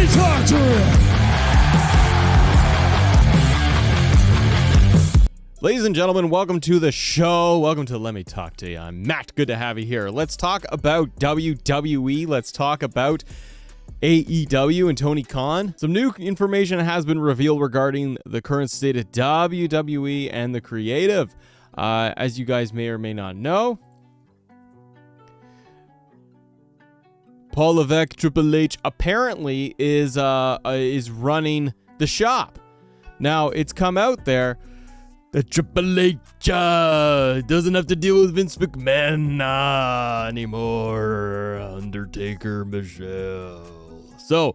me talk to you. Ladies and gentlemen, welcome to the show. Welcome to Let Me Talk to You. I'm Matt. Good to have you here. Let's talk about WWE. Let's talk about AEW and Tony Khan. Some new information has been revealed regarding the current state of WWE and the creative. As you guys may or may not know, Paul Levesque, Triple H, apparently is running the shop. Now, it's come out there that Triple H doesn't have to deal with Vince McMahon anymore. Undertaker, Michelle. So,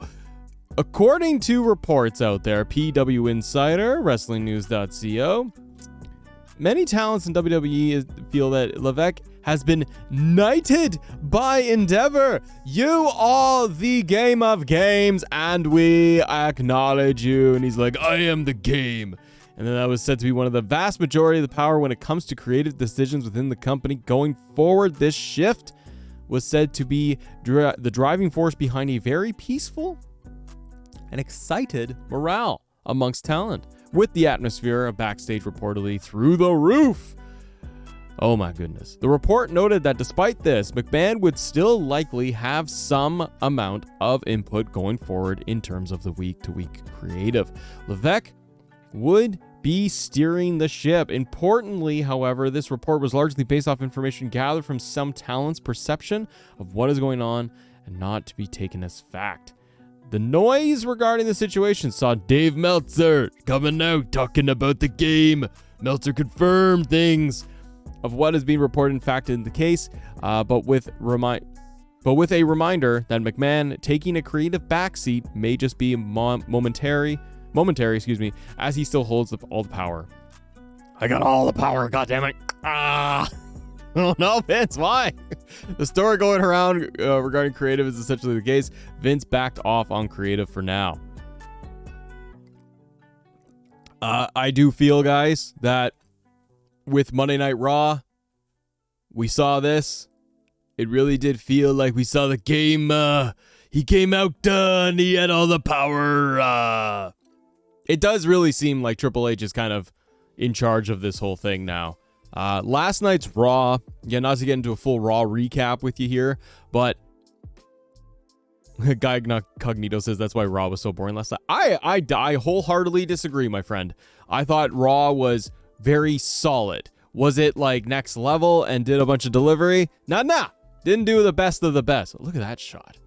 according to reports out there, PW Insider, WrestlingNews.co, many talents in WWE feel that Levesque has been knighted by Endeavor. You are the game of games, and we acknowledge you. And he's like, I am the game. And then that was said to be one of the vast majority of the power when it comes to creative decisions within the company going forward. This shift was said to be the driving force behind a very peaceful and excited morale amongst talent, with the atmosphere backstage reportedly through the roof. Oh my goodness. The report noted that despite this, McMahon would still likely have some amount of input going forward in terms of the week-to-week creative. Levesque would be steering the ship. Importantly, however, this report was largely based off information gathered from some talent's perception of what is going on and not to be taken as fact. The noise regarding the situation saw Dave Meltzer coming out talking about the game. Meltzer confirmed things of what is being reported in fact in the case, but with a reminder that McMahon taking a creative backseat may just be momentary, as he still holds all the power. I got all the power, goddammit. Oh no, Vince, why? The story going around regarding creative is essentially the case. Vince backed off on creative for now. I do feel, guys, that with Monday Night Raw, we saw this. It really did feel like we saw the game. He came out and he had all the power. It does really seem like Triple H is kind of in charge of this whole thing now. Last night's Raw, not to get into a full Raw recap with you here, but Guy Cognito says that's why Raw was so boring last night. I wholeheartedly disagree, my friend. I thought Raw was very solid. Was it like next level and did a bunch of delivery? Nah. Didn't do the best of the best. Look at that shot.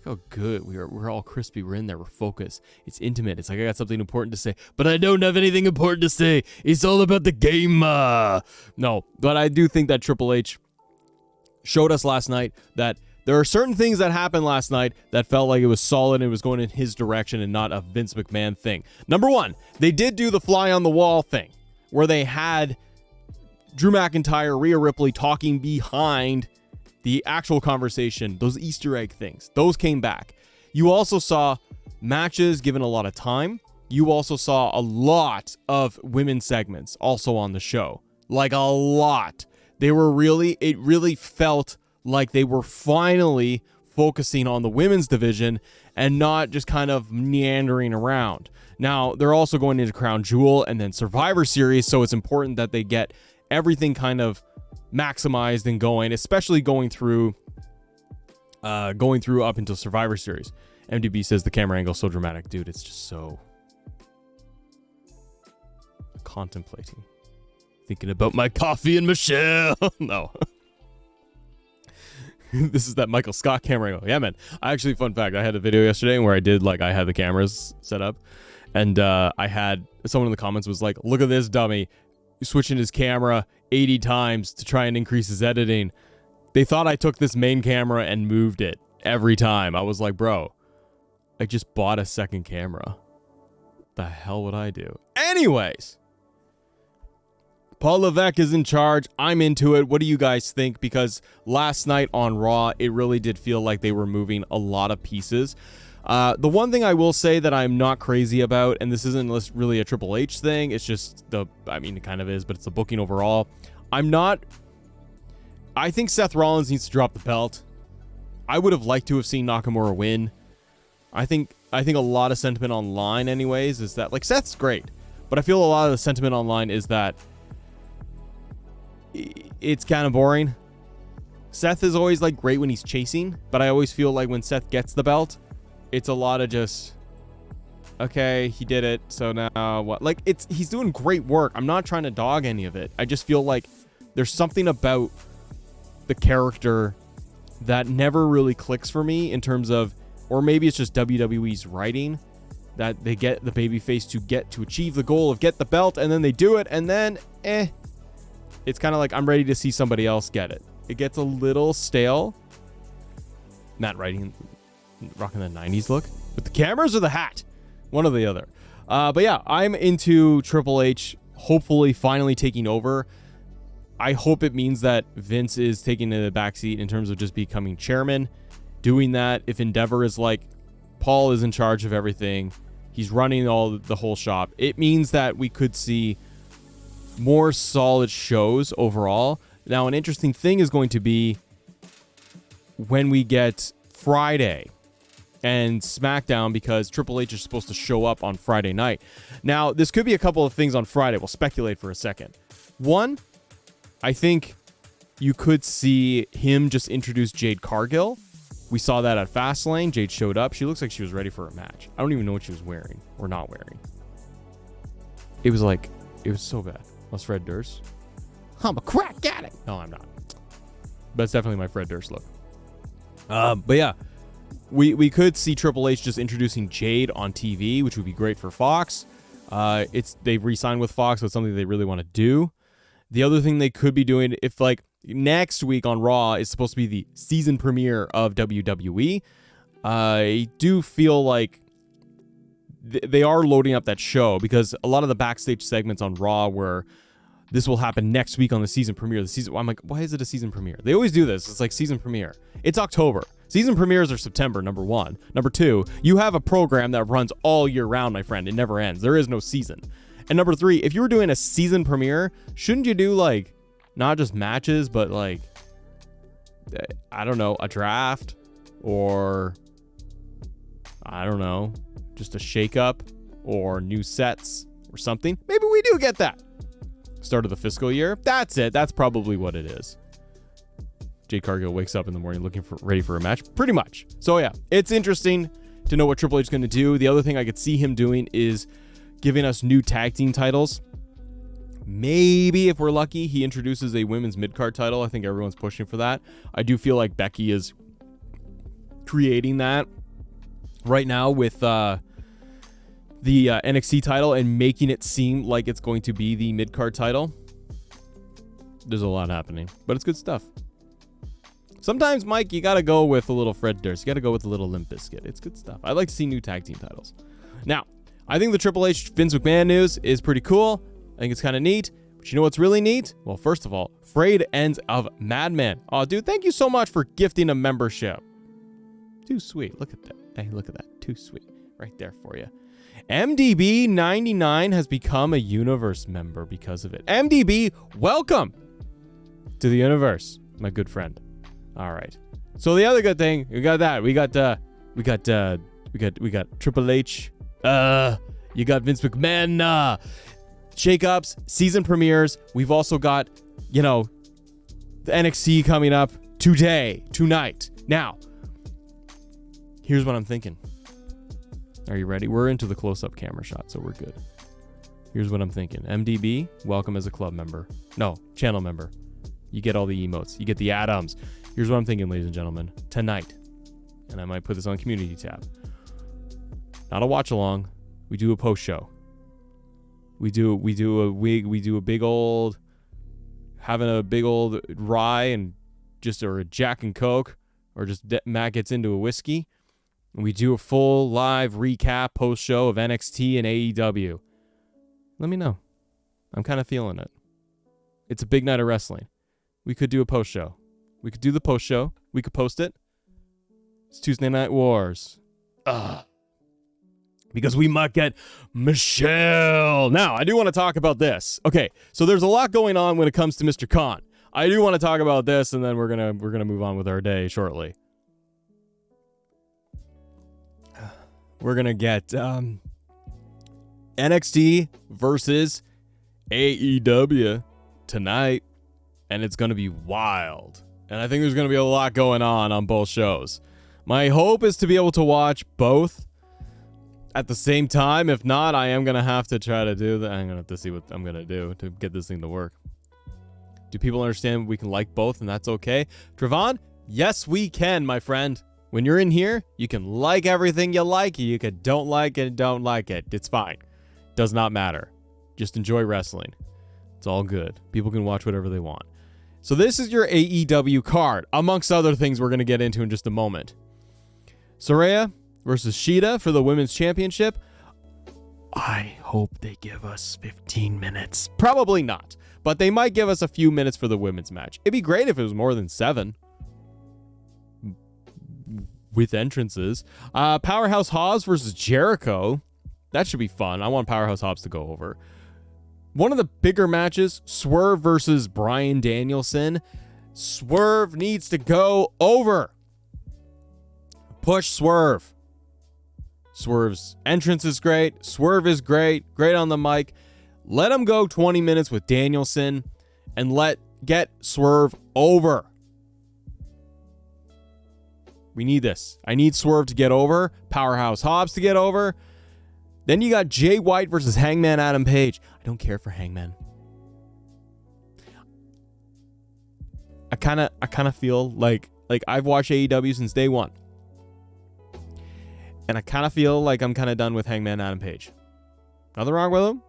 Look how good we're all crispy. We're in there. We're focused. It's intimate. It's like I got something important to say, but I don't have anything important to say. It's all about the game. No, but I do think that Triple H showed us last night that there are certain things that happened last night that felt like it was solid and it was going in his direction and not a Vince McMahon thing. Number one, they did do the fly on the wall thing where they had Drew McIntyre, Rhea Ripley talking behind the actual conversation, those Easter egg things, those came back. You also saw matches given a lot of time. You also saw a lot of women's segments also on the show. Like a lot. It really felt like they were finally focusing on the women's division and not just kind of meandering around. Now, they're also going into Crown Jewel and then Survivor Series, so it's important that they get everything kind of maximized and going, especially going through up until Survivor Series. MDB says the camera angle is so dramatic. Dude, it's just so contemplating. Thinking about my coffee and Michelle. No. This is that Michael Scott camera angle. Yeah, man. Actually, fun fact, I had a video yesterday where I had the cameras set up, and I had someone in the comments was like, look at this dummy switching his camera 80 times to try and increase his editing. They thought I took this main camera and moved it every time. I was like, bro, I just bought a second camera. The hell would I do? Anyways, Paul Levesque is in charge. I'm into it. What do you guys think? Because last night on Raw, it really did feel like they were moving a lot of pieces. The one thing I will say that I'm not crazy about, and this isn't really a Triple H thing, it's just it kind of is, but it's the booking overall. I think Seth Rollins needs to drop the belt. I would have liked to have seen Nakamura win. I think a lot of sentiment online anyways is that, like, Seth's great, but I feel a lot of the sentiment online is that it's kind of boring. Seth is always like great when he's chasing, but I always feel like when Seth gets the belt, it's a lot of just, okay, he did it, so now what? Like, he's doing great work. I'm not trying to dog any of it. I just feel like there's something about the character that never really clicks for me in terms of, or maybe it's just WWE's writing, that they get the babyface to achieve the goal of get the belt, and then they do it, and then it's kind of like I'm ready to see somebody else get it. It gets a little stale. Matt rocking the 90s look with the cameras or the hat, one or the other. But yeah, I'm into Triple H hopefully finally taking over. I hope it means that Vince is taking the backseat in terms of just becoming chairman. Doing that, if Endeavor is like, Paul is in charge of everything, he's running the whole shop, it means that we could see more solid shows overall. Now, an interesting thing is going to be when we get Friday and SmackDown, because Triple H is supposed to show up on Friday night. Now, this could be a couple of things on Friday. We'll speculate for a second. One, I think you could see him just introduce Jade Cargill. We saw that at Fastlane. Jade showed up. She looks like she was ready for a match. I don't even know what she was wearing or not wearing. It was so bad. Was Fred Durst? I'm a crack at it. No, I'm not. But it's definitely my Fred Durst look. But yeah, we could see Triple H just introducing Jade on TV, which would be great for Fox. They've re-signed with Fox, so it's something they really want to do. The other thing they could be doing, if like next week on Raw is supposed to be the season premiere of WWE, I do feel like they are loading up that show, because a lot of the backstage segments on Raw where this will happen next week on the season premiere. I'm like, why is it a season premiere? They always do this. It's like season premiere. It's October. Season premieres are September, number one. Number two, you have a program that runs all year round, my friend. It never ends. There is no season. And number three, if you were doing a season premiere, shouldn't you do like not just matches, but like, I don't know, a draft, or I don't know, just a shakeup or new sets or something? Maybe we do get that. Start of the fiscal year. That's it. That's probably what it is. Jade Cargill wakes up in the morning ready for a match. Pretty much. So yeah, it's interesting to know what Triple H is going to do. The other thing I could see him doing is giving us new tag team titles. Maybe if we're lucky, he introduces a women's mid-card title. I think everyone's pushing for that. I do feel like Becky is creating that right now with the NXT title and making it seem like it's going to be the mid-card title. There's a lot happening, but it's good stuff. Sometimes, Mike, you got to go with a little Fred Durst. You got to go with a little Limp Bizkit. It's good stuff. I'd like to see new tag team titles. Now, I think the Triple H Vince McMahon news is pretty cool. I think it's kind of neat. But you know what's really neat? Well, first of all, frayed ends of Madman. Oh, dude, thank you so much for gifting a membership. Too sweet. Look at that. Hey, look at that. Too sweet. Right there for you. MDB99 has become a Universe member because of it. MDB, welcome to the universe, my good friend. All right. So the other good thing, we got that. We got Triple H. You got Vince McMahon. Shakeups, season premieres. We've also got, the NXT coming up tonight. Now, here's what I'm thinking. Are you ready? We're into the close-up camera shot, so we're good. Here's what I'm thinking. MDB, welcome as a club member. No, channel member. You get all the emotes. You get the add-ons. Here's what I'm thinking, ladies and gentlemen. Tonight, and I might put this on community tab. Not a watch-along. We do a post-show. We do a big old, having a big old rye and or a Jack and Coke, or just Matt gets into a whiskey. And we do a full live recap post-show of NXT and AEW. Let me know. I'm kind of feeling it. It's a big night of wrestling. We could do a post-show. We could do the post-show. We could post it. It's Tuesday Night Wars. Because we might get Michelle. Now, I do want to talk about this. Okay, so there's a lot going on when it comes to Mr. Khan. I do want to talk about this, and then we're gonna move on with our day shortly. we're going to get NXT versus AEW tonight, and it's going to be wild. And I think there's going to be a lot going on both shows. My hope is to be able to watch both at the same time. If not, I am going to have to try to do that. I'm going to have to see what I'm going to do to get this thing to work. Do people understand we can like both and that's okay? Trevon, yes, we can, my friend. When you're in here, you can like everything you like. You can don't like it, don't like it. It's fine. Does not matter. Just enjoy wrestling. It's all good. People can watch whatever they want. So this is your AEW card, amongst other things we're going to get into in just a moment. Saraya versus Shida for the Women's Championship. I hope they give us 15 minutes. Probably not, but they might give us a few minutes for the women's match. It'd be great if it was more than 7. With entrances. Powerhouse Hobbs versus Jericho. That should be fun. I want Powerhouse Hobbs to go over. One of the bigger matches, Swerve versus Bryan Danielson. Swerve needs to go over. Push Swerve. Swerve's entrance is great. Swerve is great. Great on the mic. Let him go 20 minutes with Danielson and get Swerve over. We need this. I need Swerve to get over. Powerhouse Hobbs to get over. Then you got Jay White versus Hangman Adam Page. I don't care for Hangman. I kind of feel like I've watched AEW since day one. And I kind of feel like I'm kind of done with Hangman Adam Page. Nothing wrong with him.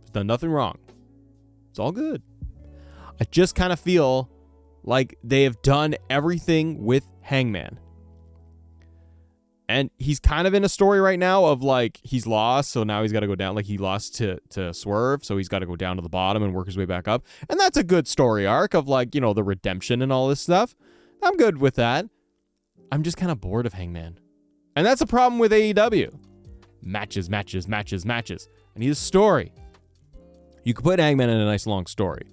He's done nothing wrong. It's all good. I just kind of feel like they have done everything with Hangman. And he's kind of in a story right now of like he's lost, so now he's got to go down. Like he lost to Swerve, so he's got to go down to the bottom and work his way back up. And that's a good story arc of like, you know, the redemption and all this stuff. I'm good with that. I'm just kind of bored of Hangman. And that's a problem with AEW. Matches. I need a story. You could put Hangman in a nice long story.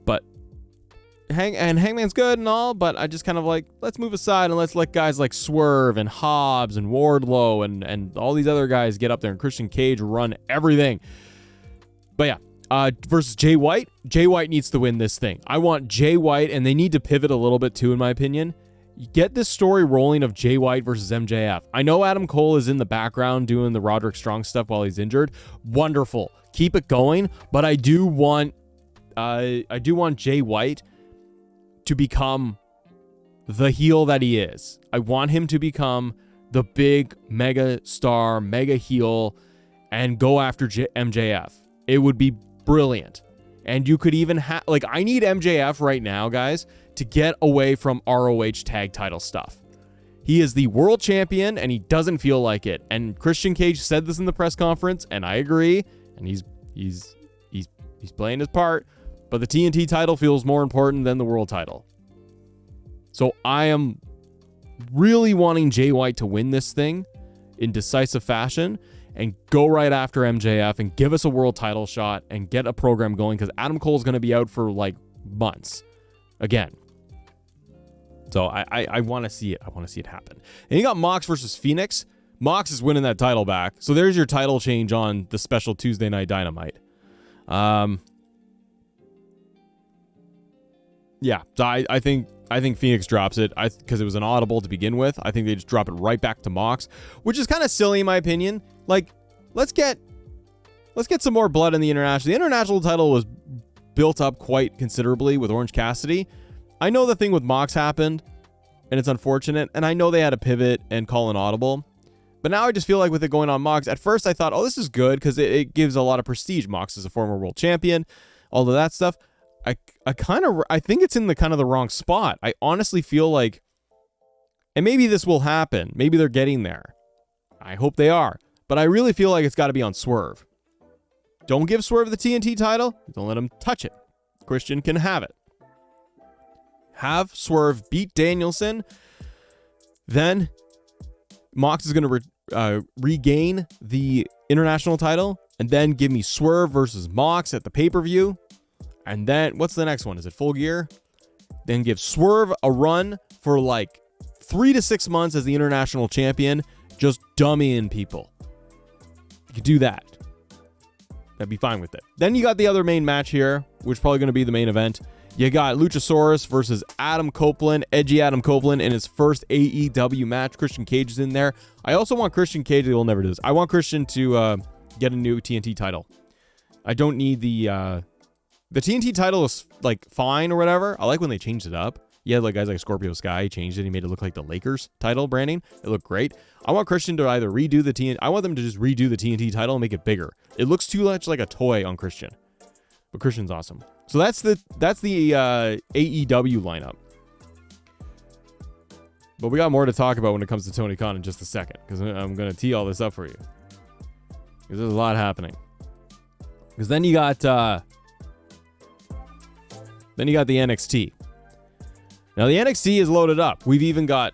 But Hangman's good and all, but I just kind of like, let's move aside and let's let guys like Swerve and Hobbs and Wardlow and all these other guys get up there and Christian Cage run everything. But yeah, versus Jay White. Jay White needs to win this thing. I want Jay White, and they need to pivot a little bit too, in my opinion. Get this story rolling of Jay White versus MJF. I know Adam Cole is in the background doing the Roderick Strong stuff while he's injured. Wonderful. Keep it going, but I do want Jay White to become the heel that he is. I want him to become the big mega star, mega heel, and go after MJF. It would be brilliant. And you could even have, like, I need MJF right now, guys, to get away from ROH tag title stuff. He is the world champion and he doesn't feel like it. And Christian Cage said this in the press conference, and I agree. And he's playing his part. But the TNT title feels more important than the world title. So I am really wanting Jay White to win this thing in decisive fashion and go right after MJF and give us a world title shot and get a program going, because Adam Cole's going to be out for like months again. So I want to see it. I want to see it happen. And you got Mox versus Phoenix. Mox is winning that title back. So there's your title change on the special Tuesday Night Dynamite. Yeah, so I think Phoenix drops it because it was an audible to begin with. I think they just drop it right back to Mox, which is kind of silly in my opinion. Like, let's get some more blood in the international. The international title was built up quite considerably with Orange Cassidy. I know the thing with Mox happened, and it's unfortunate, and I know they had to pivot and call an audible. But now I just feel like with it going on Mox, at first I thought, oh, this is good because it gives a lot of prestige. Mox is a former world champion, all of that stuff. I think it's in the kind of the wrong spot. I honestly feel like, and maybe this will happen. Maybe they're getting there. I hope they are. But I really feel like it's got to be on Swerve. Don't give Swerve the TNT title. Don't let him touch it. Christian can have it. Have Swerve beat Danielson. Then Mox is going to regain the international title. And then give me Swerve versus Mox at the pay-per-view. And then, what's the next one? Is it Full Gear? Then give Swerve a run for like 3 to 6 months as the international champion. Just dummying people. You could do that. I'd be fine with it. Then you got the other main match here, which is probably going to be the main event. You got Luchasaurus versus Adam Copeland, edgy Adam Copeland in his first AEW match. Christian Cage is in there. I also want Christian Cage, they will never do this. I want Christian to get a new TNT title. I don't need the TNT title is like fine or whatever. I like when they changed it up. Yeah, like guys like Scorpio Sky changed it. He made it look like the Lakers title branding. It looked great. I want Christian to either redo the TNT. I want them to just redo the TNT title and make it bigger. It looks too much like a toy on Christian, but Christian's awesome. So that's the AEW lineup. But we got more to talk about when it comes to Tony Khan in just a second, because I'm going to tee all this up for you. Because there's a lot happening. Because then you got the NXT. Now the NXT is loaded up. We've even got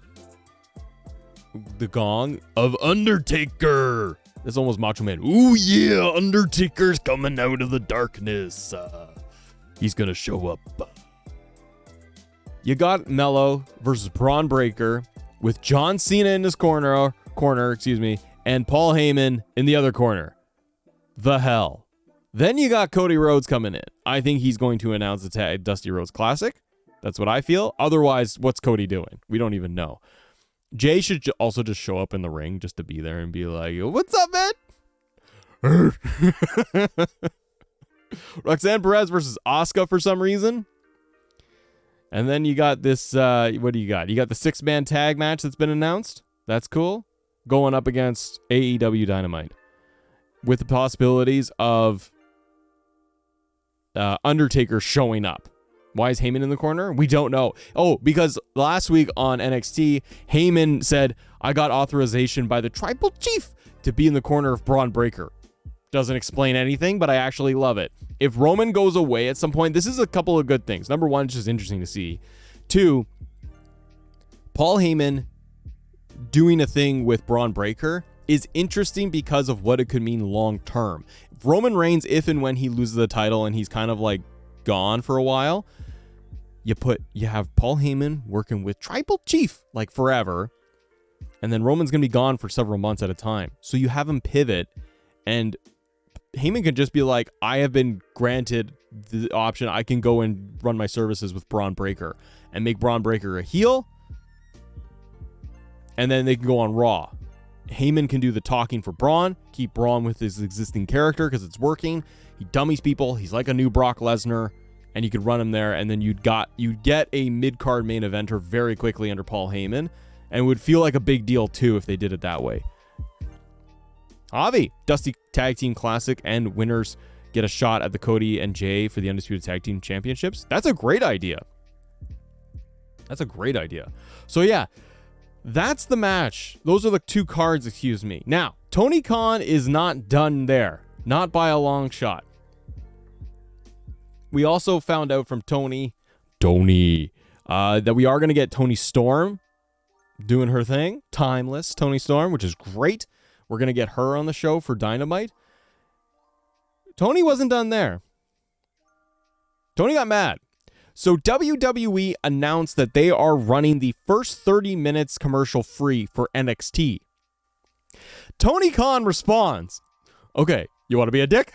the gong of Undertaker. That's almost Macho Man. Ooh yeah, Undertaker's coming out of the darkness. He's gonna show up. You got Mello versus Braun Breaker with John Cena in his corner, and Paul Heyman in the other corner. The hell. Then you got Cody Rhodes coming in. I think he's going to announce the Dusty Rhodes Classic. That's what I feel. Otherwise, what's Cody doing? We don't even know. Jay should also just show up in the ring just to be there and be like, "What's up, man?" Roxanne Perez versus Asuka for some reason. And then you got this, what do you got? You got the 6-man tag match that's been announced. That's cool. Going up against AEW Dynamite. With the possibilities of Undertaker showing up. Why is Heyman in the corner? We don't know. Oh, because last week on NXT, Heyman said, I got authorization by the Tribal Chief to be in the corner of Braun Breaker. Doesn't explain anything, but I actually love it. If Roman goes away at some point, this is a couple of good things. Number one, it's just interesting to see. Two, Paul Heyman doing a thing with Braun Breaker is interesting because of what it could mean long term. If Roman Reigns, if and when he loses the title and he's kind of like gone for a while, you have Paul Heyman working with Tribal Chief like forever, and then Roman's gonna be gone for several months at a time. So you have him pivot, and Heyman can just be like, I have been granted the option. I can go and run my services with Braun Breaker and make Braun Breaker a heel, and then they can go on Raw. Heyman can do the talking for Braun, keep Braun with his existing character because it's working. He dummies people. He's like a new Brock Lesnar, and you could run him there, and then you'd get a mid-card main eventer very quickly under Paul Heyman, and it would feel like a big deal too if they did it that way. Avi, Dusty Tag Team Classic, and winners get a shot at the Cody and Jay for the Undisputed Tag Team Championships. That's a great idea. So yeah, that's the match. Those are the two cards, excuse me. Now, Tony Khan is not done there. Not by a long shot. We also found out from Tony, that we are going to get Toni Storm doing her thing. Timeless Toni Storm, which is great. We're going to get her on the show for Dynamite. Tony wasn't done there. Tony got mad. So WWE announced that they are running the first 30 minutes commercial free for NXT. Tony Khan responds, okay, you want to be a dick?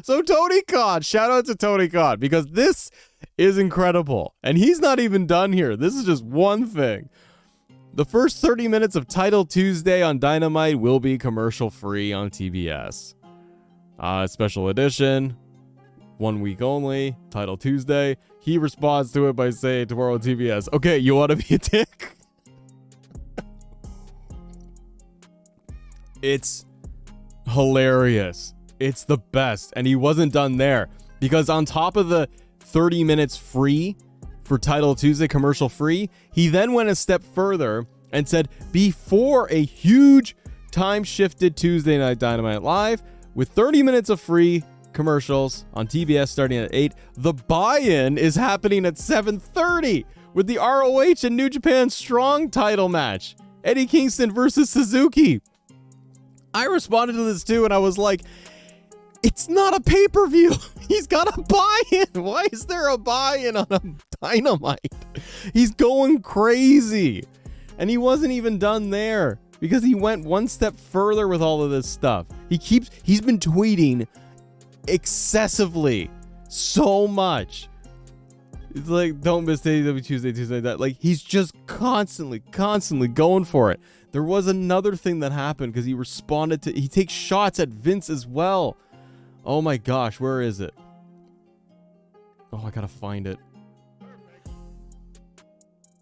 So Tony Khan, shout out to Tony Khan, because this is incredible. And he's not even done here. This is just one thing. The first 30 minutes of Title Tuesday on Dynamite will be commercial free on TBS. Special edition, 1 week only, Title Tuesday. He responds to it by saying tomorrow on TBS, okay, you want to be a dick? It's hilarious. It's the best. And he wasn't done there, because on top of the 30 minutes free for Title Tuesday commercial free, he then went a step further and said, before a huge time shifted Tuesday Night Dynamite Live with 30 minutes of free commercials on TBS starting at 8, the buy-in is happening at 7:30 with the ROH and New Japan Strong title match. Eddie Kingston versus Suzuki. I responded to this too, and I was like, it's not a pay-per-view. He's got a buy-in. Why is there a buy-in on a Dynamite? He's going crazy. And he wasn't even done there because he went one step further with all of this stuff. He's been tweeting excessively so much. It's like, don't miss AEW Tuesday, that. Like, he's just constantly going for it. There was another thing that happened because he takes shots at Vince as well. Oh my gosh, where is it? Oh, I gotta find it.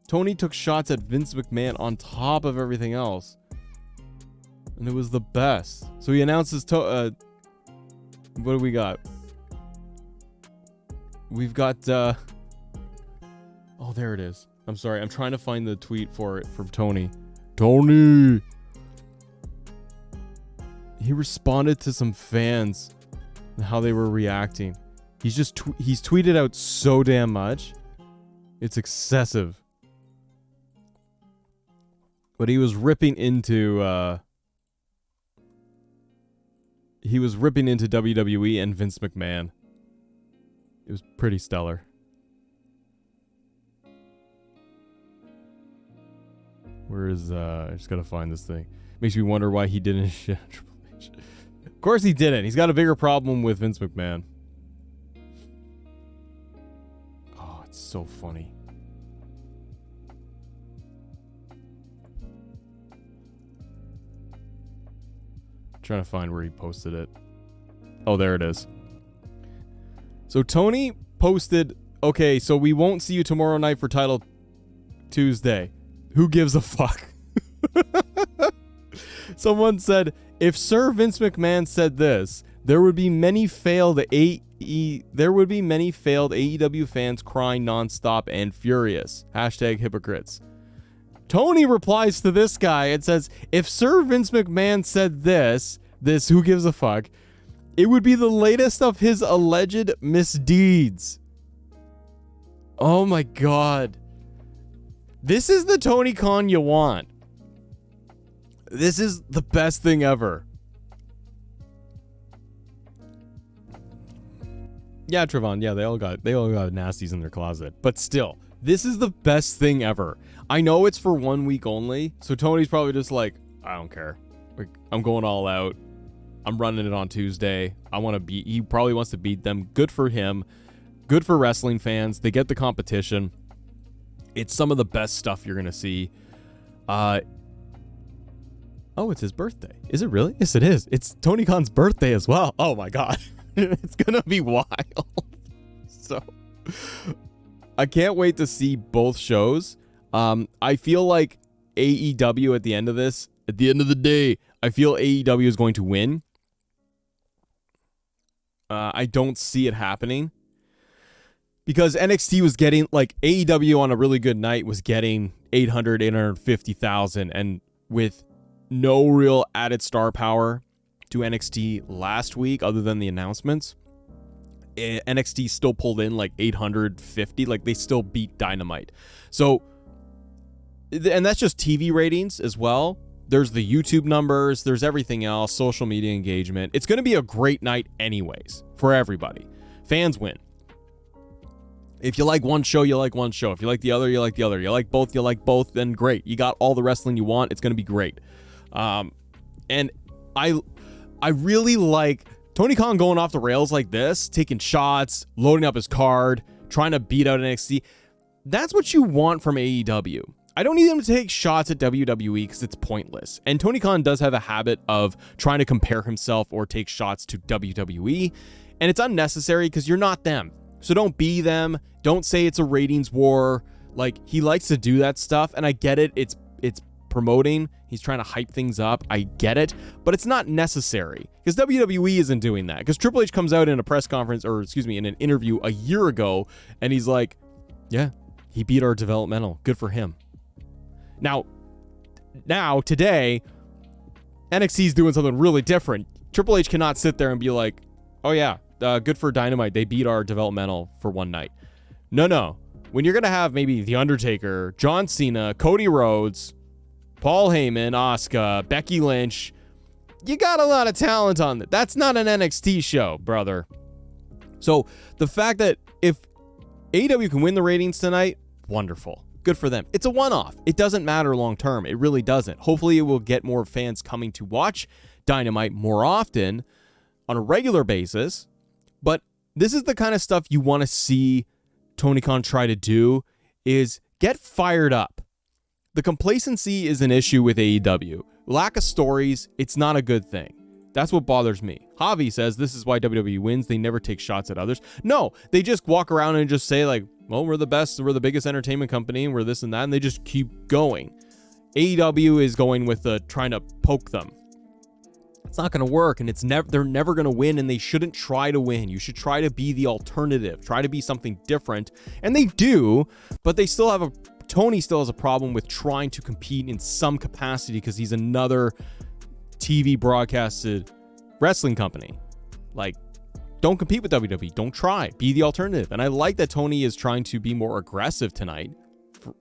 Tony took shots at Vince McMahon on top of everything else. And it was the best. So he announces what do we got? We've got oh, there it is. I'm sorry. I'm trying to find the tweet for it from Tony. Tony! He responded to some fans and how they were reacting. He's tweeted out so damn much. It's excessive. But he was ripping into WWE and Vince McMahon. It was pretty stellar. Where is I just gotta find this thing. Makes me wonder why he didn't shit on Triple H. Of course he didn't. He's got a bigger problem with Vince McMahon. Oh, it's so funny. Trying to find where he posted it. Oh, there it is. So Tony posted, okay, so we won't see you tomorrow night for Title Tuesday. Who gives a fuck? Someone said, if Sir Vince McMahon said this, there would be many failed AEW fans crying nonstop and furious. Hashtag hypocrites. Tony replies to this guy and says, if Sir Vince McMahon said this, who gives a fuck, it would be the latest of his alleged misdeeds. Oh my God. This is the Tony Khan you want. This is the best thing ever. Yeah, Trevon, yeah, they all got nasties in their closet. But still, this is the best thing ever. I know it's for 1 week only, so Tony's probably just like, I don't care. Like, I'm going all out. I'm running it on Tuesday. He probably wants to beat them. Good for him. Good for wrestling fans. They get the competition. It's some of the best stuff you're going to see. Oh, it's his birthday. Is it really? Yes, it is. It's Tony Khan's birthday as well. Oh my God. It's going to be wild. So I can't wait to see both shows. I feel like AEW at the end of the day, I feel AEW is going to win. I don't see it happening because NXT was getting, like, AEW on a really good night was getting 850,000, and with no real added star power to NXT last week other than the announcements, NXT still pulled in like 850, like they still beat Dynamite. So, and that's just TV ratings as well. There's the YouTube numbers, there's everything else, social media engagement. It's going to be a great night anyways for everybody. Fans win. If you like one show, you like one show. If you like the other, you like the other. You like both, then great. You got all the wrestling you want. It's going to be great. And I really like Tony Khan going off the rails like this, taking shots, loading up his card, trying to beat out NXT. That's what you want from AEW. I don't need him to take shots at WWE because it's pointless. And Tony Khan does have a habit of trying to compare himself or take shots to WWE. And it's unnecessary because you're not them. So don't be them. Don't say it's a ratings war. Like, he likes to do that stuff. And I get it. It's promoting. He's trying to hype things up. I get it. But it's not necessary because WWE isn't doing that. Because Triple H comes out in a press conference, or excuse me, in an interview a year ago. And he's like, yeah, he beat our developmental. Good for him. Now, today, NXT is doing something really different. Triple H cannot sit there and be like, oh yeah, good for Dynamite. They beat our developmental for one night. No. When you're going to have maybe The Undertaker, John Cena, Cody Rhodes, Paul Heyman, Asuka, Becky Lynch, you got a lot of talent on that. That's not an NXT show, brother. So the fact that if AEW can win the ratings tonight, wonderful. Good for them. It's a one-off. It doesn't matter long term. It really doesn't. Hopefully it will get more fans coming to watch Dynamite more often on a regular basis. But this is the kind of stuff you want to see Tony Khan try to do, is get fired up. The complacency is an issue with AEW. Lack of stories, it's not a good thing. That's what bothers me. Javi says this is why WWE wins. They never take shots at others. No, they just walk around and just say like, well, we're the best, we're the biggest entertainment company, and we're this and that, and they just keep going. AEW is going with trying to poke them. It's not going to work, and they're never going to win, and they shouldn't try to win. You should try to be the alternative. Try to be something different, and they do, but they still have Tony still has a problem with trying to compete in some capacity because he's another TV broadcasted wrestling company. Like, don't compete with WWE. Don't try. Be the alternative. And I like that Tony is trying to be more aggressive tonight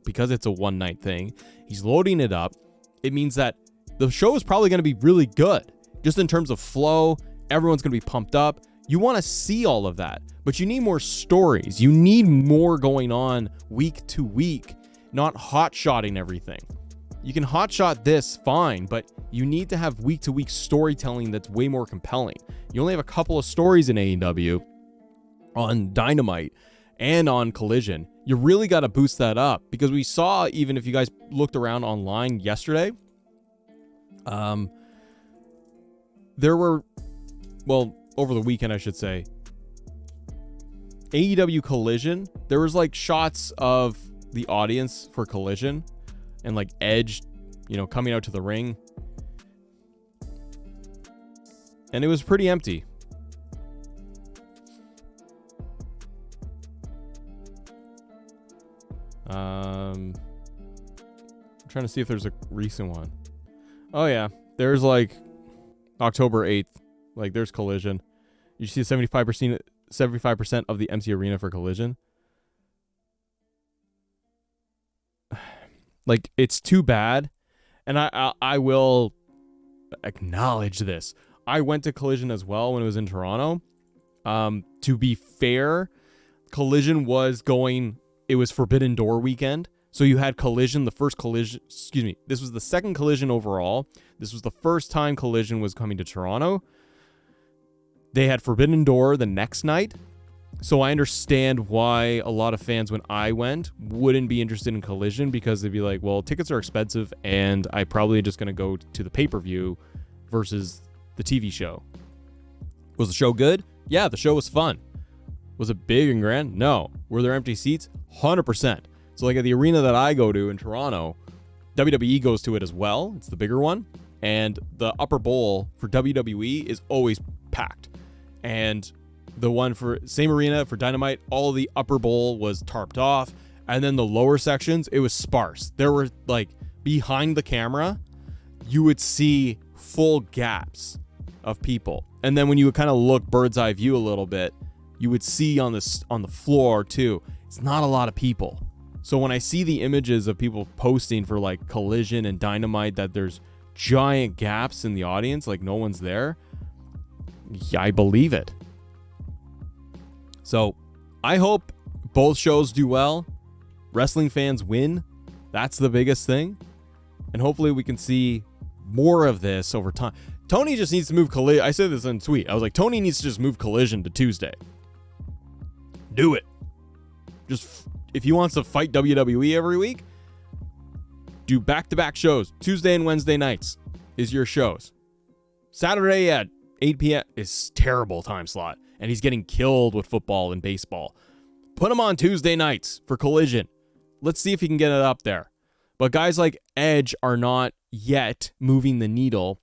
because it's a one-night thing. He's loading it up. It means that the show is probably going to be really good. Just in terms of flow, everyone's going to be pumped up. You want to see all of that, but you need more stories. You need more going on week to week, not hot-shotting everything. You can hotshot this, fine, but you need to have week-to-week storytelling that's way more compelling. You only have a couple of stories in AEW on Dynamite and on Collision. You really got to boost that up, because we saw, even if you guys looked around online yesterday, there were, well, over the weekend, I should say, AEW Collision, there was like shots of the audience for Collision and like Edge, coming out to the ring. And it was pretty empty. I'm trying to see if there's a recent one. Oh yeah, there's like October 8th. Like there's Collision. You see 75% of the empty arena for Collision. Like, it's too bad. And I will acknowledge this. I went to Collision as well when it was in Toronto. To be fair, Collision was it was Forbidden Door weekend. So you had Collision, this was the second Collision overall. This was the first time Collision was coming to Toronto. They had Forbidden Door the next night. So I understand why a lot of fans, when I went, wouldn't be interested in Collision, because they'd be like, well, tickets are expensive and I probably just going to go to the pay-per-view versus the TV show. Was the show good? Yeah, the show was fun. Was it big and grand? No. Were there empty seats? 100%. So like at the arena that I go to in Toronto, WWE goes to it as well. It's the bigger one. And the upper bowl for WWE is always packed. And the one for same arena for Dynamite, all of the upper bowl was tarped off. And then the lower sections, it was sparse. There were like behind the camera, you would see full gaps of people. And then when you would kind of look bird's eye view a little bit, you would see on the floor too, it's not a lot of people. So when I see the images of people posting for like Collision and Dynamite that there's giant gaps in the audience, like no one's there, yeah, I believe it. So I hope both shows do well. Wrestling fans win. That's the biggest thing. And hopefully we can see more of this over time. Tony just needs to move Collision. I said this in a tweet. I was like, Tony needs to just move Collision to Tuesday. Do it. Just, if he wants to fight WWE every week, do back-to-back shows. Tuesday and Wednesday nights is your shows. Saturday at 8 p.m. is terrible time slot. And he's getting killed with football and baseball. Put him on Tuesday nights for Collision. Let's see if he can get it up there. But guys like Edge are not yet moving the needle.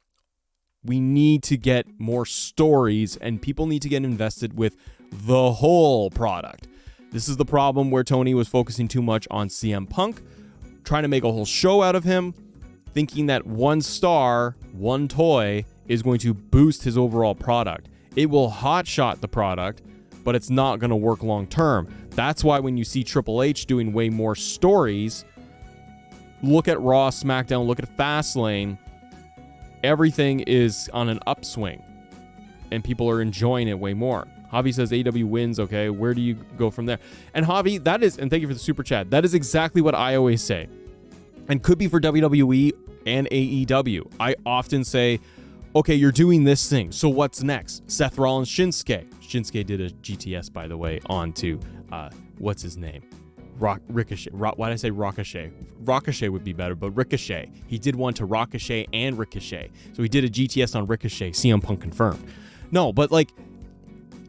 We need to get more stories, and people need to get invested with the whole product. This is the problem where Tony was focusing too much on CM Punk, trying to make a whole show out of him, thinking that one star, one toy is going to boost his overall product. It will hotshot the product, but it's not going to work long term. That's why when you see Triple H doing way more stories, look at Raw, SmackDown, look at Fastlane, everything is on an upswing, and people are enjoying it way more. Javi says AEW wins. Okay, where do you go from there? And Javi, and thank you for the super chat. That is exactly what I always say, and could be for WWE and AEW. I often say, okay, you're doing this thing, so what's next? Seth Rollins, Shinsuke. Shinsuke did a GTS, by the way, onto what's his name? Ricochet. Why did I say Ricochet? Ricochet would be better, but Ricochet. He did one to Ricochet and Ricochet. So he did a GTS on Ricochet. CM Punk confirmed. No, but like,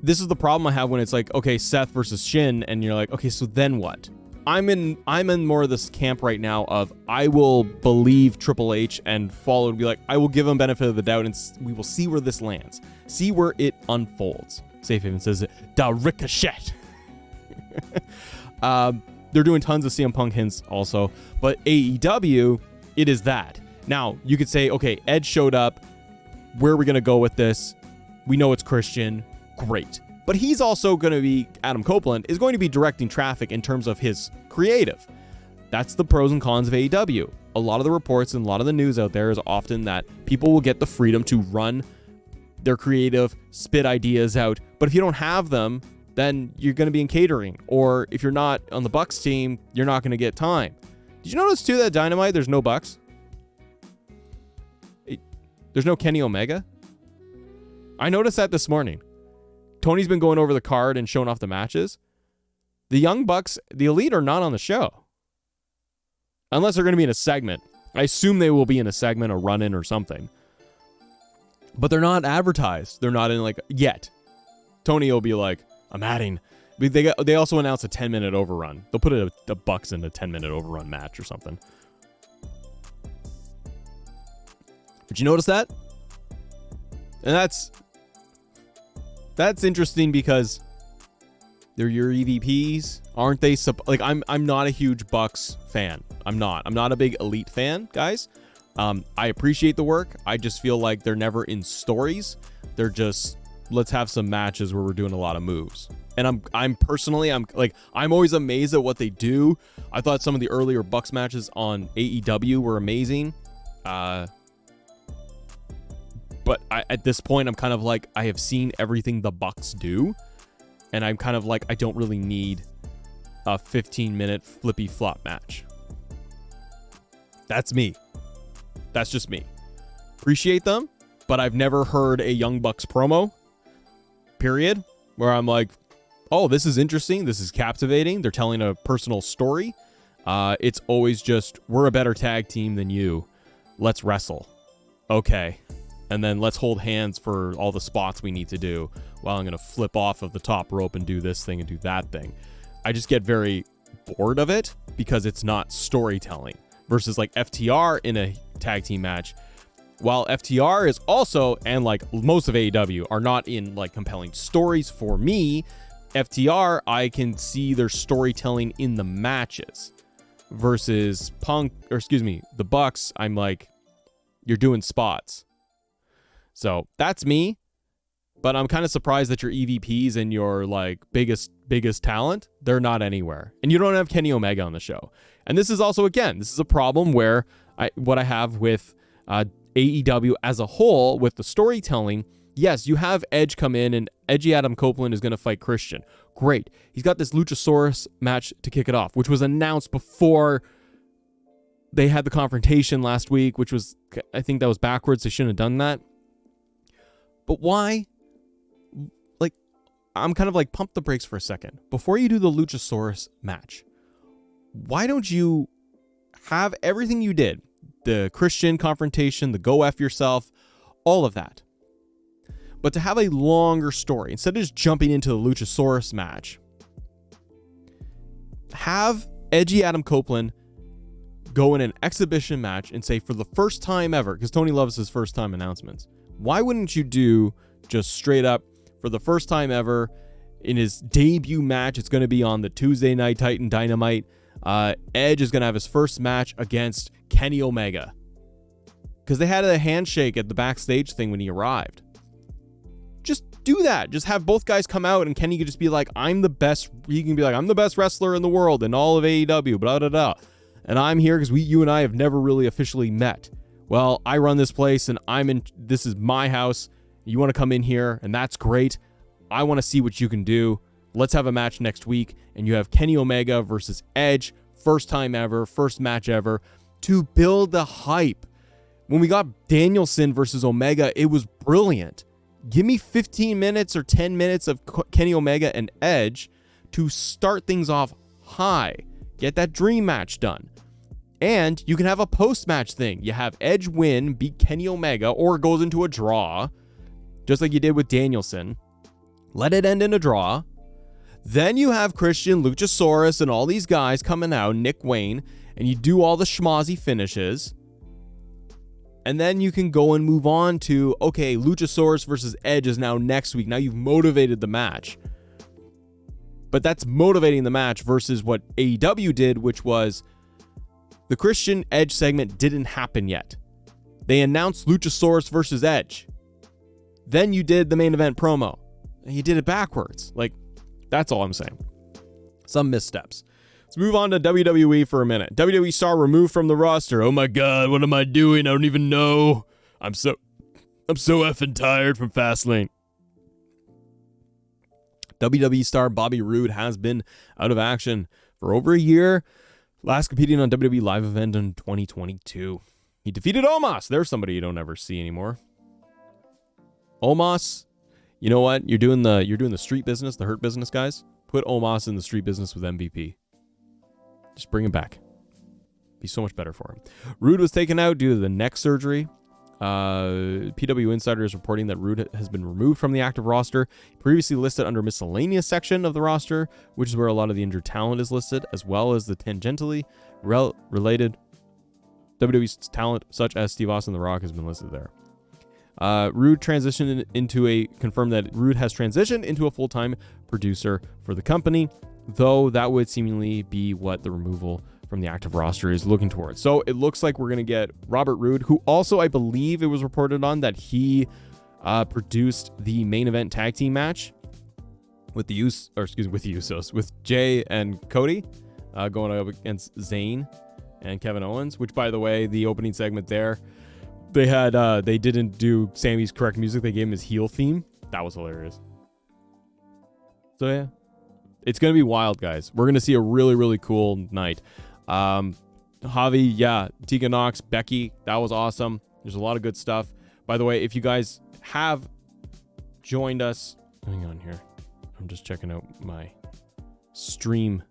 this is the problem I have when it's like, okay, Seth versus Shin, and you're like, okay, so then what? I'm in more of this camp right now of I will believe Triple H and follow and be like, I will give him benefit of the doubt, and we will see where this lands. See where it unfolds. Safe Haven says it. Da Ricochet. They're doing tons of CM Punk hints also, but AEW, it is that. Now, you could say, okay, Edge showed up. Where are we going to go with this? We know it's Christian. Great. But he's also going to be, Adam Copeland, is going to be directing traffic in terms of his creative. That's the pros and cons of AEW. A lot of the reports and a lot of the news out there is often that people will get the freedom to run their creative, spit ideas out. But if you don't have them, then you're going to be in catering. Or if you're not on the Bucks team, you're not going to get time. Did you notice too that Dynamite, there's no Bucks? There's no Kenny Omega? I noticed that this morning. Tony's been going over the card and showing off the matches. The Young Bucks, the Elite, are not on the show. Unless they're going to be in a segment. I assume they will be in a segment or run-in or something. But they're not advertised. They're not in, like, yet. Tony will be like, I'm adding. They also announced a 10-minute overrun. They'll put the Bucks in a 10-minute overrun match or something. Did you notice that? And that's interesting because they're your EVPs, aren't they? I'm not a huge Bucks fan. I'm not a big Elite fan, guys. I appreciate the work. I just feel like they're never in stories. They're just, let's have some matches where we're doing a lot of moves. And I'm always amazed at what they do. I thought some of the earlier Bucks matches on AEW were amazing. But at this point, I'm kind of like, I have seen everything the Bucks do. And I'm kind of like, I don't really need a 15-minute flippy flop match. That's me. That's just me. Appreciate them, but I've never heard a Young Bucks promo, period, where I'm like, oh, this is interesting. This is captivating. They're telling a personal story. It's always just, we're a better tag team than you. Let's wrestle. Okay. And then let's hold hands for all the spots we need to do while I'm going to flip off of the top rope and do this thing and do that thing. I just get very bored of it because it's not storytelling versus like FTR in a tag team match. While FTR is also, and like most of AEW, are not in like compelling stories for me, FTR, I can see their storytelling in the matches versus the Bucks. I'm like, you're doing spots. So that's me, but I'm kind of surprised that your EVPs and your like biggest talent, they're not anywhere. And you don't have Kenny Omega on the show. And this is also, again, this is a problem where what I have with AEW as a whole with the storytelling. Yes, you have Edge come in and Edgy Adam Copeland is going to fight Christian. Great. He's got this Luchasaurus match to kick it off, which was announced before they had the confrontation last week, which was, I think that was backwards. They shouldn't have done that. But why? Like, I'm kind of like, pump the brakes for a second. Before you do the Luchasaurus match, why don't you have everything you did? The Christian confrontation, the go F yourself, all of that. But to have a longer story, instead of just jumping into the Luchasaurus match, have Edgy Adam Copeland go in an exhibition match and say, for the first time ever, because Tony loves his first time announcements, why wouldn't you do just straight up, for the first time ever, in his debut match, it's going to be on the Tuesday Night Titan Dynamite, Edge is going to have his first match against Kenny Omega. Because they had a handshake at the backstage thing when he arrived. Just do that. Just have both guys come out and Kenny could just be like, I'm the best. He can be like, I'm the best wrestler in the world in all of AEW, blah, blah, blah. And I'm here because you and I have never really officially met. Well, I run this place and this is my house. You want to come in here and that's great. I want to see what you can do. Let's have a match next week. And you have Kenny Omega versus Edge. First time ever, first match ever, to build the hype. When we got Danielson versus Omega, it was brilliant. Give me 15 minutes or 10 minutes of Kenny Omega and Edge to start things off high. Get that dream match done. And you can have a post-match thing. You have Edge win, beat Kenny Omega, or it goes into a draw, just like you did with Danielson. Let it end in a draw. Then you have Christian, Luchasaurus, and all these guys coming out, Nick Wayne, and you do all the schmozzy finishes. And then you can go and move on to, okay, Luchasaurus versus Edge is now next week. Now you've motivated the match. But that's motivating the match versus what AEW did, which was the Christian Edge segment didn't happen yet. They announced Luchasaurus versus Edge. Then you did the main event promo. And you did it backwards. Like, that's all I'm saying. Some missteps. Let's move on to WWE for a minute. WWE star removed from the roster. Oh my God, what am I doing? I don't even know. I'm so effing tired from Fastlane. WWE star Bobby Roode has been out of action for over a year. Last competing on WWE live event in 2022. He defeated Omos. There's somebody you don't ever see anymore. Omos, you know what? You're doing the street business, the hurt business, guys. Put Omos in the street business with MVP. Just bring him back. Be so much better for him. Roode was taken out due to the neck surgery. PW Insider is reporting that Roode has been removed from the active roster. Previously listed under miscellaneous section of the roster, which is where a lot of the injured talent is listed, as well as the tangentially related WWE talent, such as Steve Austin, The Rock, has been listed there. Roode confirmed that Roode has transitioned into a full-time producer for the company, though that would seemingly be what the removal from the active roster is looking towards. So it looks like we're going to get Robert Roode, who also, I believe it was reported on that he produced the main event tag team match with the Usos, with Jay and Cody going up against Zayn and Kevin Owens, which, by the way, the opening segment there, they didn't do Sammy's correct music. They gave him his heel theme. That was hilarious. So yeah, it's going to be wild, guys. We're going to see a really, really cool night. Javi, yeah, Tegan Nox, Becky, that was awesome. There's a lot of good stuff. By the way, if you guys have joined us, hang on here. I'm just checking out my stream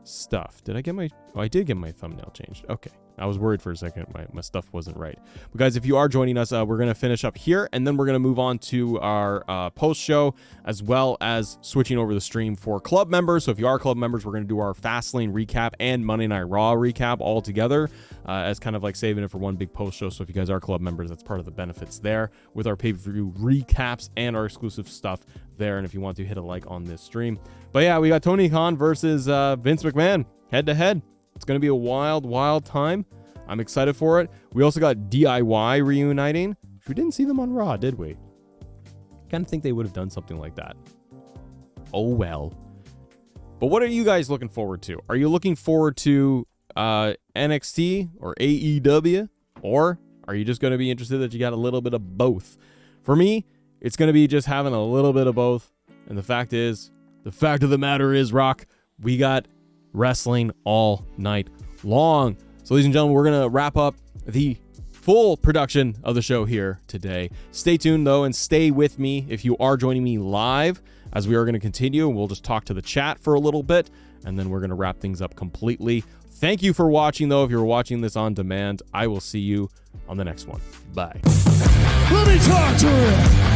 stuff. Did I get my... Oh, I did get my thumbnail changed. Okay. I was worried for a second my stuff wasn't right. But guys, if you are joining us, we're going to finish up here, and then we're going to move on to our post-show, as well as switching over the stream for club members. So if you are club members, we're going to do our Fastlane recap and Monday Night Raw recap all together, as kind of like saving it for one big post-show. So if you guys are club members, that's part of the benefits there with our pay-per-view recaps and our exclusive stuff there. And if you want to, hit a like on this stream. But yeah, we got Tony Khan versus Vince McMahon head-to-head. It's going to be a wild, wild time. I'm excited for it. We also got DIY reuniting. We didn't see them on Raw, did we? Kind of think they would have done something like that. Oh, well. But what are you guys looking forward to? Are you looking forward to NXT or AEW? Or are you just going to be interested that you got a little bit of both? For me, it's going to be just having a little bit of both. And the fact of the matter is, Rock, we got wrestling all night long. So ladies and gentlemen, we're going to wrap up the full production of the show here today. Stay tuned though, and stay with me if you are joining me live, as we are going to continue, and we'll just talk to the chat for a little bit, and then we're going to wrap things up completely. Thank you for watching though. If you're watching this on demand, I will see you on the next one. Bye. Let me talk to you.